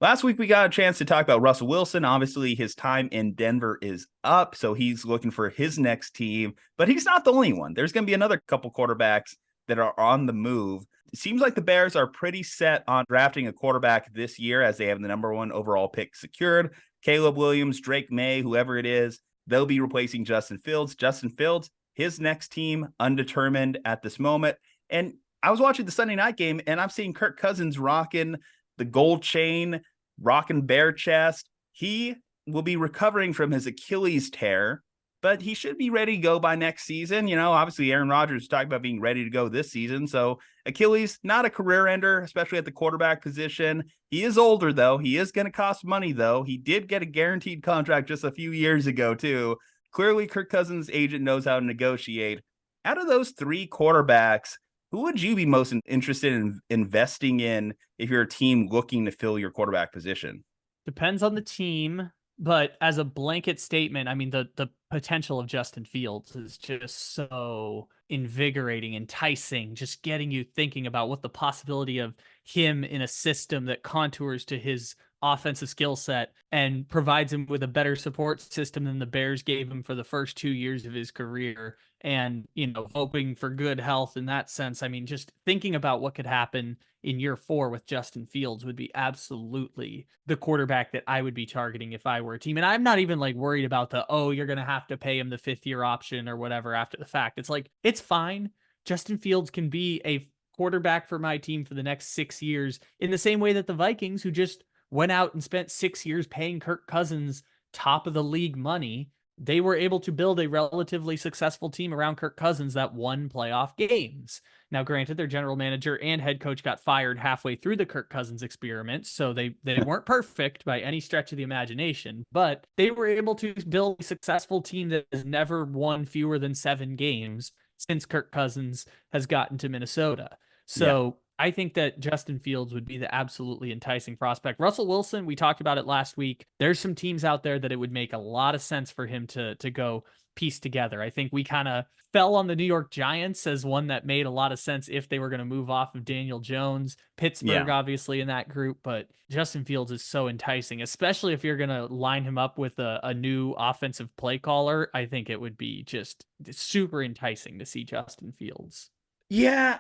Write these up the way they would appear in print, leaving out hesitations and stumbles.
Last week, we got a chance to talk about Russell Wilson. Obviously, his time in Denver is up, so he's looking for his next team, but he's not the only one. There's going to be another couple quarterbacks that are on the move. It seems like the Bears are pretty set on drafting a quarterback this year as they have the number one overall pick secured. Caleb Williams, Drake May, whoever it is, they'll be replacing Justin Fields. Justin Fields, his next team, undetermined at this moment. And I was watching the Sunday night game, and I'm seeing Kirk Cousins rocking the gold chain, rocking bare chest. He will be recovering from his Achilles tear, but he should be ready to go by next season. Obviously Aaron Rodgers talked about being ready to go this season. So Achilles, not a career ender, especially at the quarterback position. He is older, though. He is going to cost money, though. He did get a guaranteed contract just a few years ago, too. Clearly, Kirk Cousins' agent knows how to negotiate. Out of those three quarterbacks, who would you be most interested in investing in if you're a team looking to fill your quarterback position? Depends on the team, but as a blanket statement, I mean, the potential of Justin Fields is just so invigorating, enticing, just getting you thinking about what the possibility of him in a system that contours to his offensive skill set and provides him with a better support system than the Bears gave him for the first 2 years of his career. And, hoping for good health in that sense. I mean, just thinking about what could happen in year 4 with Justin Fields would be absolutely the quarterback that I would be targeting if I were a team. And I'm not even worried about you're going to have to pay him the 5th-year option or whatever after the fact. It's it's fine. Justin Fields can be a quarterback for my team for the next 6 years in the same way that the Vikings, who just went out and spent 6 years paying Kirk Cousins top of the league money, they were able to build a relatively successful team around Kirk Cousins that won playoff games. Now, granted, their general manager and head coach got fired halfway through the Kirk Cousins experiment, so they weren't perfect by any stretch of the imagination, but they were able to build a successful team that has never won fewer than 7 games since Kirk Cousins has gotten to Minnesota. So I think that Justin Fields would be the absolutely enticing prospect. Russell Wilson, we talked about it last week. There's some teams out there that it would make a lot of sense for him to go piece together. I think we kind of fell on the New York Giants as one that made a lot of sense if they were going to move off of Daniel Jones. Pittsburgh, obviously, in that group, but Justin Fields is so enticing, especially if you're going to line him up with a new offensive play caller. I think it would be just super enticing to see Justin Fields. Yeah,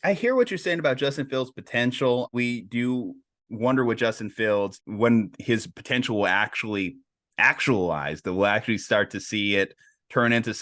I hear what you're saying about Justin Fields' potential. We do wonder with Justin Fields when his potential will actually actualize, that we'll actually start to see it turn into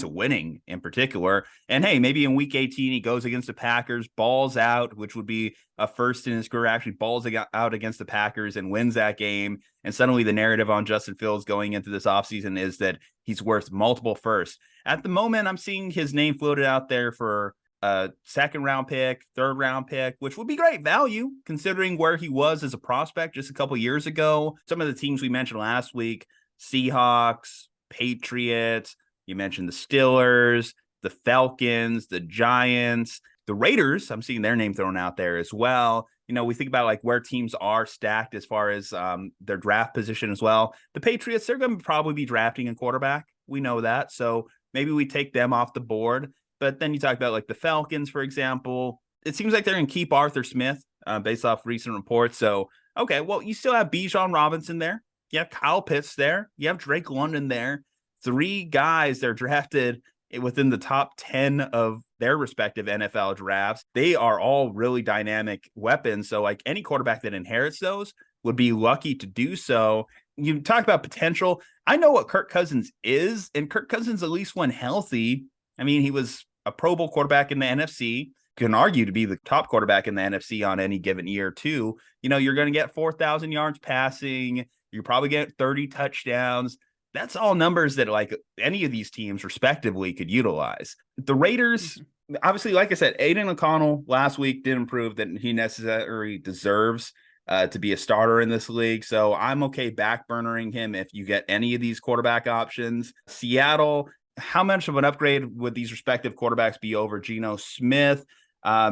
winning in particular. And hey, maybe in week 18, he goes against the Packers, balls out, which would be a first in his career, actually balls out against the Packers and wins that game. And suddenly the narrative on Justin Fields going into this offseason is that he's worth multiple firsts. At the moment, I'm seeing his name floated out there for a 2nd-round pick, 3rd-round pick, which would be great value considering where he was as a prospect just a couple years ago. Some of the teams we mentioned last week, Seahawks, Patriots, you mentioned the Steelers, the Falcons, the Giants, the Raiders. I'm seeing their name thrown out there as well. We think about where teams are stacked as far as their draft position as well. The Patriots, they're going to probably be drafting a quarterback. We know that. So maybe we take them off the board. But then you talk about the Falcons, for example. It seems like they're going to keep Arthur Smith based off recent reports. So, okay, well, you still have Bijan Robinson there. You have Kyle Pitts there. You have Drake London there. 3 guys that are drafted within the top 10 of their respective NFL drafts. They are all really dynamic weapons. So any quarterback that inherits those would be lucky to do so. You talk about potential. I know what Kirk Cousins is, and Kirk Cousins, at least when healthy, I mean, he was a Pro Bowl quarterback in the NFC, can argue to be the top quarterback in the NFC on any given year too. You're going to get 4,000 yards passing. You probably get 30 touchdowns. That's all numbers that any of these teams respectively could utilize. The Raiders, obviously, like I said, Aiden O'Connell last week didn't prove that he necessarily deserves to be a starter in this league. So I'm okay backburnering him if you get any of these quarterback options. Seattle, how much of an upgrade would these respective quarterbacks be over Geno Smith?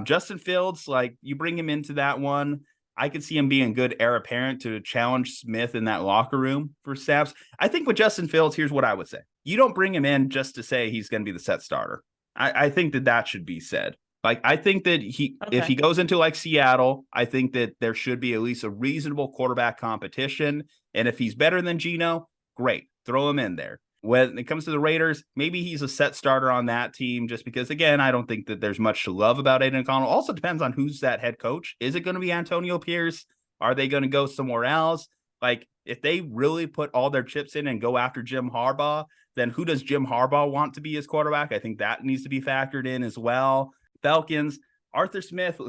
Justin Fields, you bring him into that one. I could see him being a good heir apparent to challenge Smith in that locker room for snaps. I think with Justin Fields, here's what I would say. You don't bring him in just to say he's going to be the set starter. I think that should be said Like, I think that if he Okay. goes into like Seattle, I think that there should be at least a reasonable quarterback competition. And if he's better than Geno, great, throw him in there. When it comes to the Raiders, maybe he's a set starter on that team just because, again, I don't think that there's much to love about Aiden O'Connell. Also depends on who's that head coach. Is it going to be Antonio Pierce? Are they going to go somewhere else? Like, if they really put all their chips in and go after Jim Harbaugh, then who does Jim Harbaugh want to be his quarterback? I think that needs to be factored in as well. Falcons, Arthur Smith.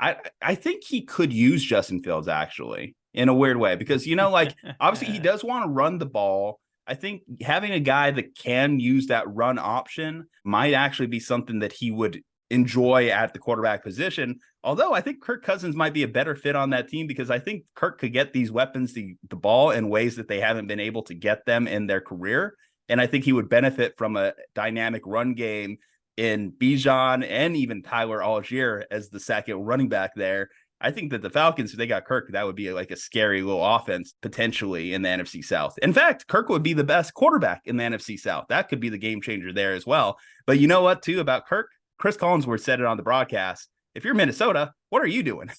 I think he could use Justin Fields actually in a weird way because, like, obviously he does want to run the ball. I think having a guy that can use that run option might actually be something that he would enjoy at the quarterback position. Although I think Kirk Cousins might be a better fit on that team because I think Kirk could get these weapons the ball in ways that they haven't been able to get them in their career. And I think he would benefit from a dynamic run game in Bijan and even Tyler Algier as the second running back there. I think that the Falcons, if they got Kirk, that would be like a scary little offense potentially in the NFC South. In fact, Kirk would be the best quarterback in the NFC South. That could be the game changer there as well. But you know what, too, about Kirk? Chris Collinsworth said it on the broadcast. If you're Minnesota, what are you doing?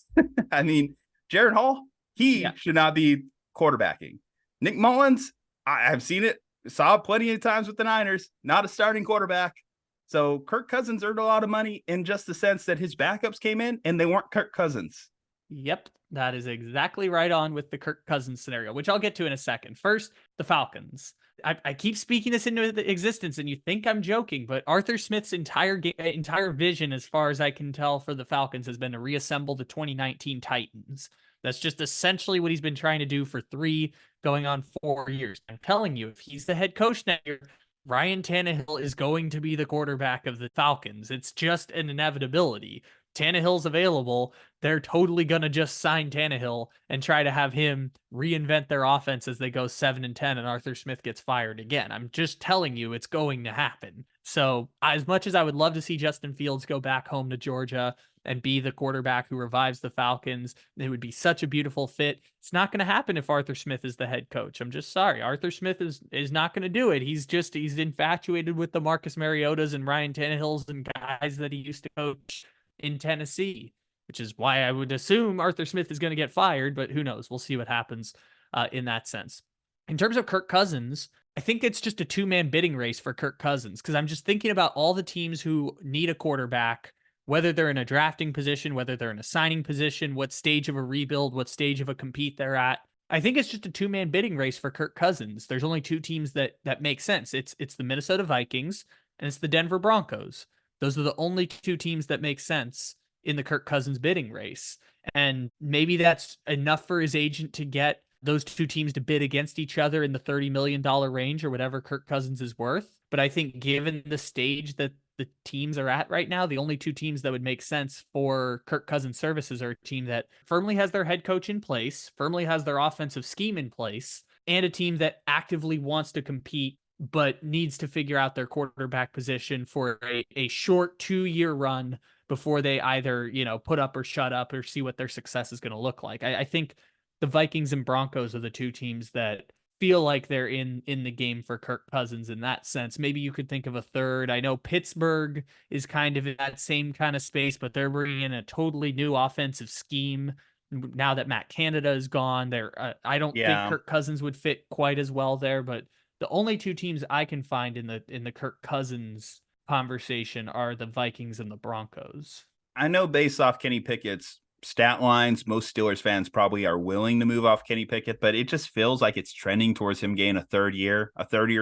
I mean, Jared Hall, he should not be quarterbacking. Nick Mullins, I've seen it, saw it plenty of times with the Niners, not a starting quarterback. So Kirk Cousins earned a lot of money in just the sense that his backups came in and they weren't Kirk Cousins. Yep, that is exactly right on with the Kirk Cousins scenario, which I'll get to in a second. First, the Falcons. I keep speaking this into existence, and you think I'm joking, but Arthur Smith's entire vision, as far as I can tell, for the Falcons has been to reassemble the 2019 Titans. That's just essentially what he's been trying to do for 3 going on 4 years. I'm telling you, if he's the head coach next year, Ryan Tannehill is going to be the quarterback of the Falcons. It's just an inevitability. Tannehill's available. They're totally going to just sign Tannehill and try to have him reinvent their offense as they go 7-10 and Arthur Smith gets fired again. I'm just telling you it's going to happen. So as much as I would love to see Justin Fields go back home to Georgia and be the quarterback who revives the Falcons, it would be such a beautiful fit. It's not going to happen if Arthur Smith is the head coach. I'm just sorry. Arthur Smith is not going to do it. He's infatuated with the Marcus Mariotas and Ryan Tannehills and guys that he used to coach in Tennessee, which is why I would assume Arthur Smith is going to get fired, but who knows? We'll see what happens in that sense. In terms of Kirk Cousins, I think it's just a 2-man bidding race for Kirk Cousins because I'm just thinking about all the teams who need a quarterback, whether they're in a drafting position, whether they're in a signing position, what stage of a rebuild, what stage of a compete they're at. I think it's just a 2-man bidding race for Kirk Cousins. There's only 2 teams that make sense. It's the Minnesota Vikings and it's the Denver Broncos. Those are the only 2 teams that make sense in the Kirk Cousins bidding race. And maybe that's enough for his agent to get those 2 teams to bid against each other in the $30 million range or whatever Kirk Cousins is worth. But I think given the stage that the teams are at right now, the only 2 teams that would make sense for Kirk Cousins services are a team that firmly has their head coach in place, firmly has their offensive scheme in place, and a team that actively wants to compete but needs to figure out their quarterback position for a short 2-year run before they either, put up or shut up or see what their success is going to look like. I think the Vikings and Broncos are the 2 teams that feel like they're in the game for Kirk Cousins in that sense. Maybe you could think of a third. I know Pittsburgh is kind of in that same kind of space, but they're bringing in a totally new offensive scheme. Now that Matt Canada is gone, I don't think Kirk Cousins would fit quite as well there, but the only 2 teams I can find in the Kirk Cousins conversation are the Vikings and the Broncos. I know based off Kenny Pickett's stat lines, most Steelers fans probably are willing to move off Kenny Pickett, but it just feels like it's trending towards him getting a third year,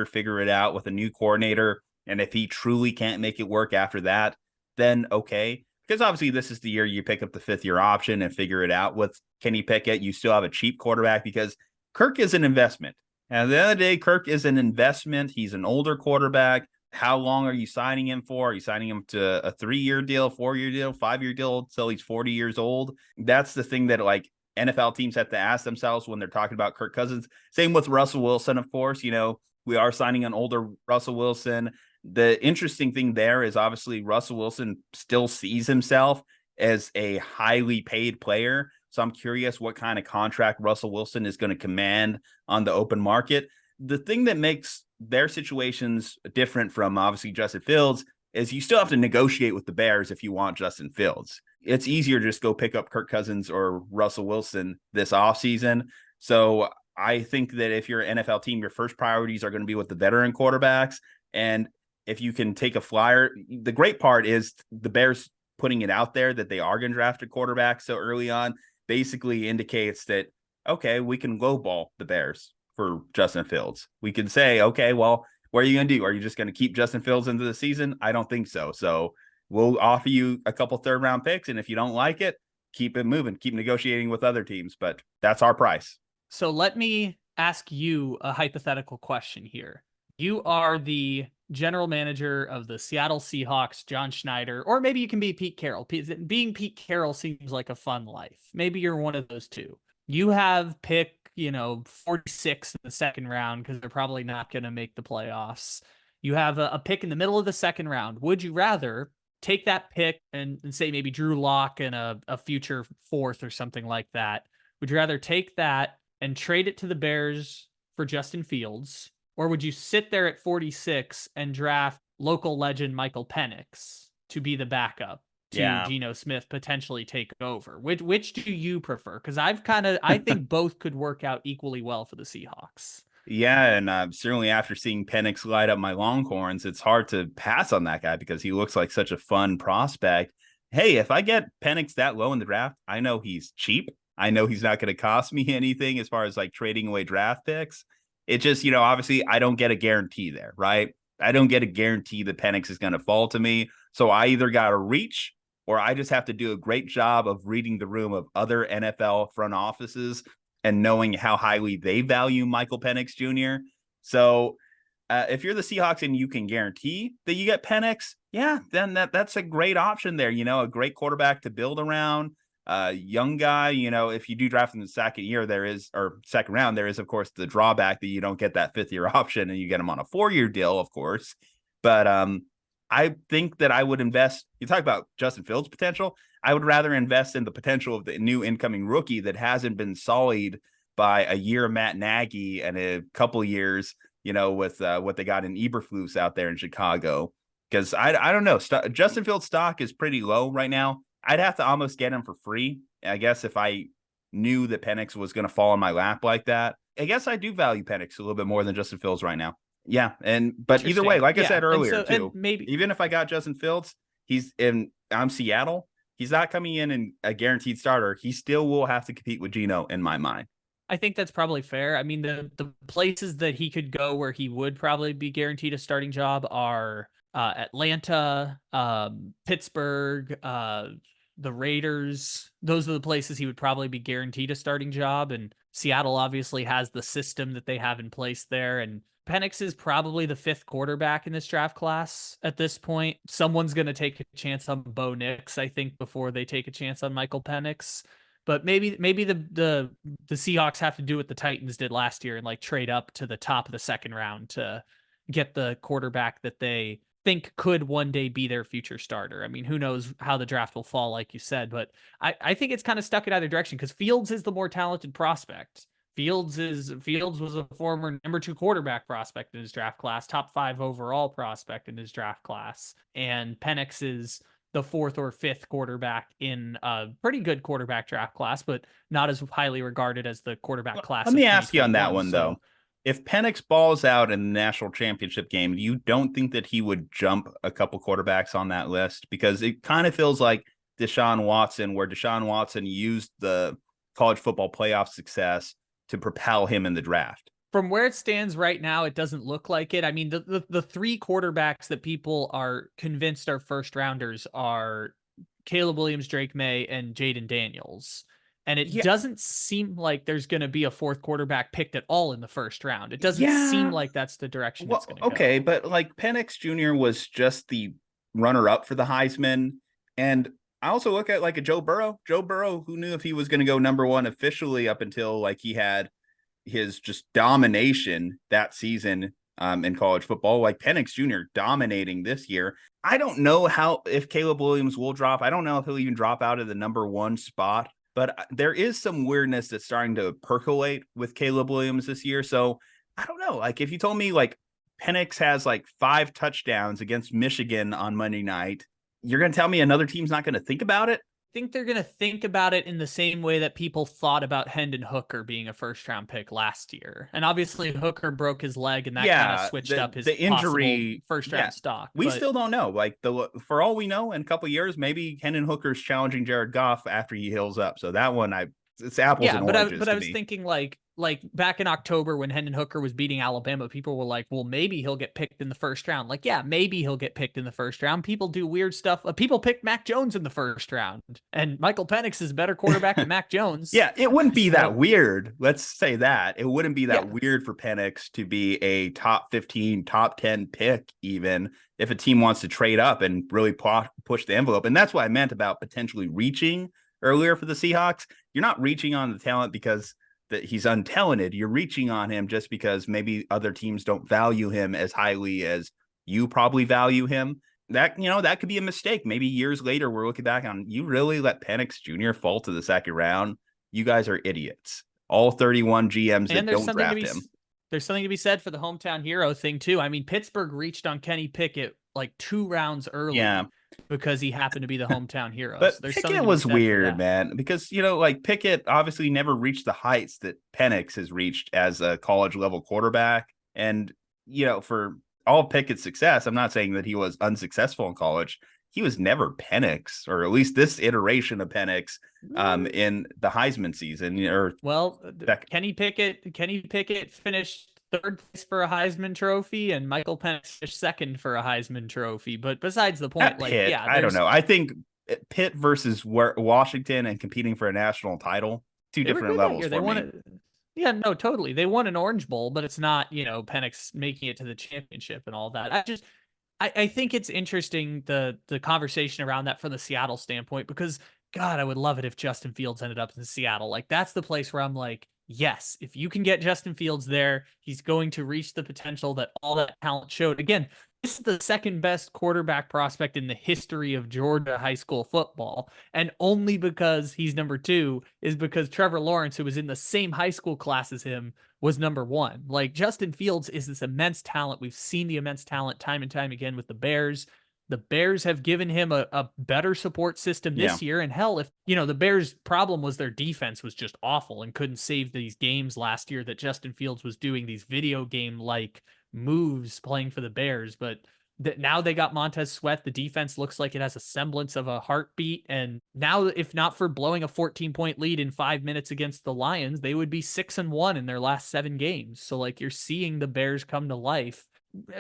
figure it out with a new coordinator. And if he truly can't make it work after that, then okay. Because obviously this is the year you pick up the 5th-year option and figure it out with Kenny Pickett. You still have a cheap quarterback because Kirk is an investment. And at the end of the day, Kirk is an investment. He's an older quarterback. How long are you signing him for? Are you signing him to a 3-year deal, 4-year deal, 5-year deal until he's 40 years old? That's the thing that like NFL teams have to ask themselves when they're talking about Kirk Cousins. Same with Russell Wilson, of course. We are signing an older Russell Wilson. The interesting thing there is obviously Russell Wilson still sees himself as a highly paid player. So I'm curious what kind of contract Russell Wilson is going to command on the open market. The thing that makes their situations different from obviously Justin Fields is you still have to negotiate with the Bears if you want Justin Fields. It's easier to just go pick up Kirk Cousins or Russell Wilson this offseason. So I think that if you're an NFL team, your first priorities are going to be with the veteran quarterbacks. And if you can take a flyer, the great part is the Bears putting it out there that they are going to draft a quarterback so early on basically indicates that, okay, we can lowball the Bears for Justin Fields. We can say, okay, well, what are you going to do? Are you just going to keep Justin Fields into the season? I don't think so. So we'll offer you a couple third round picks. And if you don't like it, keep it moving, keep negotiating with other teams. But that's our price. So let me ask you a hypothetical question here. You are the general manager of the Seattle Seahawks, John Schneider, or maybe you can be Pete Carroll. Being Pete Carroll seems like a fun life. Maybe you're one of those two. You have pick, 46 in the second round because they're probably not going to make the playoffs. You have a pick in the middle of the second round. Would you rather take that pick and say maybe Drew Lock and a future fourth or something like that? Would you rather take that and trade it to the Bears for Justin Fields? Or would you sit there at 46 and draft local legend Michael Penix to be the backup to Geno Smith potentially take over? Which do you prefer? Because I think both could work out equally well for the Seahawks. Yeah, and certainly after seeing Penix light up my Longhorns, it's hard to pass on that guy because he looks like such a fun prospect. Hey, if I get Penix that low in the draft, I know he's cheap. I know he's not going to cost me anything as far as like trading away draft picks. It just, obviously I don't get a guarantee there, right? I don't get a guarantee that Penix is going to fall to me. So I either got to reach or I just have to do a great job of reading the room of other NFL front offices and knowing how highly they value Michael Penix Jr. So if you're the Seahawks and you can guarantee that you get Penix, yeah, then that's a great option there. A great quarterback to build around. Young guy, if you do draft in the second round, there is, of course, the drawback that you don't get that 5th-year option and you get him on a 4-year deal, of course. But I think that I would invest. You talk about Justin Fields' potential. I would rather invest in the potential of the new incoming rookie that hasn't been sullied by a year of Matt Nagy and a couple years, with what they got in Eberflus out there in Chicago. Because I don't know. Justin Fields' stock is pretty low right now. I'd have to almost get him for free, I guess, if I knew that Penix was going to fall in my lap like that. I guess I do value Penix a little bit more than Justin Fields right now. Yeah, but either way, like I said earlier, too, maybe even if I got Justin Fields, I'm Seattle. He's not coming in a guaranteed starter. He still will have to compete with Geno in my mind. I think that's probably fair. I mean, the places that he could go where he would probably be guaranteed a starting job are Atlanta, Pittsburgh, the Raiders. Those are the places he would probably be guaranteed a starting job. And Seattle obviously has the system that they have in place there. And Penix is probably the 5th quarterback in this draft class at this point. Someone's going to take a chance on Bo Nix, I think, before they take a chance on Michael Penix. But maybe the Seahawks have to do what the Titans did last year and like trade up to the top of the second round to get the quarterback that they think could one day be their future starter. I mean, who knows how the draft will fall, like you said, but I think it's kind of stuck in either direction because Fields is the more talented prospect. Fields was a former number 2 quarterback prospect in his draft class, top 5 overall prospect in his draft class. And Penix is the 4th or 5th quarterback in a pretty good quarterback draft class, but not as highly regarded as the quarterback class. Let me ask you on that one, though. If Penix balls out in the national championship game, you don't think that he would jump a couple quarterbacks on that list? Because it kind of feels like Deshaun Watson, where Deshaun Watson used the college football playoff success to propel him in the draft. From where it stands right now, it doesn't look like it. I mean, the 3 quarterbacks that people are convinced are first rounders are Caleb Williams, Drake May, and Jaden Daniels. And it doesn't seem like there's going to be a 4th quarterback picked at all in the first round. It doesn't seem like that's the direction it's going to go. Okay, but like Penix Jr. was just the runner-up for the Heisman. And I also look at like a Joe Burrow. Joe Burrow, who knew if he was going to go number 1 officially up until like he had his just domination that season in college football, like Penix Jr. dominating this year. I don't know if Caleb Williams will drop. I don't know if he'll even drop out of the number 1 spot. But there is some weirdness that's starting to percolate with Caleb Williams this year. So I don't know. Like if you told me like Penix has like 5 touchdowns against Michigan on Monday night. You're going to tell me another team's not going to think about it? Think they're going to think about it in the same way that people thought about Hendon Hooker being a first round pick last year. And obviously Hooker broke his leg and that kind of switched up his the injury first round stock. We still don't know. Like for all we know, in a couple of years, maybe Hendon Hooker's challenging Jared Goff after he heals up. So that one, it's apples and oranges. But I was thinking like back in October when Hendon Hooker was beating Alabama, people were like, well, maybe he'll get picked in the first round. Like, yeah, maybe he'll get picked in the first round. People do weird stuff. People picked Mac Jones in the first round, and Michael Penix is a better quarterback than Mac Jones. Yeah, it wouldn't be that weird. Let's say that. It wouldn't be that weird for Penix to be a top 15, top 10 pick, even if a team wants to trade up and really push the envelope. And that's what I meant about potentially reaching earlier for the Seahawks. You're not reaching on the talent because that he's untalented. You're reaching on him just because maybe other teams don't value him as highly as you probably value him. That, that could be a mistake. Maybe years later, we're looking back on, you really let Penix Jr. fall to the second round. You guys are idiots. All 31 GMs that don't draft him. There's something to be said for the hometown hero thing too. I mean, Pittsburgh reached on Kenny Pickett like 2 rounds early. Yeah. Because he happened to be the hometown hero. But Pickett was weird, man, because, like Pickett obviously never reached the heights that Penix has reached as a college level quarterback. And, for all Pickett's success, I'm not saying that he was unsuccessful in college. He was never Penix, or at least this iteration of Penix in the Heisman season. Kenny Pickett finished 3rd place for a Heisman Trophy, and Michael Penix finished 2nd for a Heisman Trophy. But besides the point, I don't know. I think Pitt versus Washington and competing for a national title, 2 different levels for me. Yeah, no, totally. They won an Orange Bowl, but it's not, Penix making it to the championship and all that. I think it's interesting the conversation around that from the Seattle standpoint, because God, I would love it if Justin Fields ended up in Seattle. Like, that's the place where I'm like, yes, if you can get Justin Fields there, he's going to reach the potential that all that talent showed. Again, this is the 2nd best quarterback prospect in the history of Georgia high school football. And only because he's number 2 is because Trevor Lawrence, who was in the same high school class as him, was number 1. Like, Justin Fields is this immense talent. We've seen the immense talent time and time again with the Bears. The Bears have given him a better support system this year. And hell, if, the Bears' problem was their defense was just awful and couldn't save these games last year that Justin Fields was doing these video game-like moves playing for the Bears. But now they got Montez Sweat. The defense looks like it has a semblance of a heartbeat. And now, if not for blowing a 14-point lead in 5 minutes against the Lions, they would be 6-1 in their last 7 games. So, like, you're seeing the Bears come to life.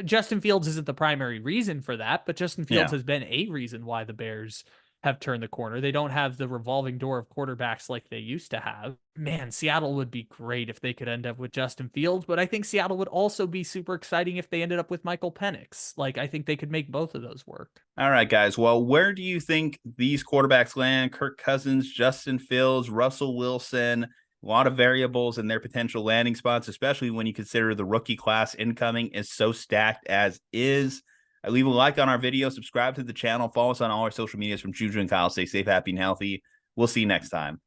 Justin Fields isn't the primary reason for that, but Justin Fields has been a reason why the Bears have turned the corner. They don't have the revolving door of quarterbacks like they used to have. Man, Seattle would be great if they could end up with Justin Fields, but I think Seattle would also be super exciting if they ended up with Michael Penix. Like, I think they could make both of those work. All right, guys. Well, where do you think these quarterbacks land? Kirk Cousins, Justin Fields, Russell Wilson. A lot of variables in their potential landing spots, especially when you consider the rookie class incoming is so stacked as is. Leave a like on our video, subscribe to the channel, follow us on all our social medias from Juju and Kyle. Stay safe, happy, and healthy. We'll see you next time.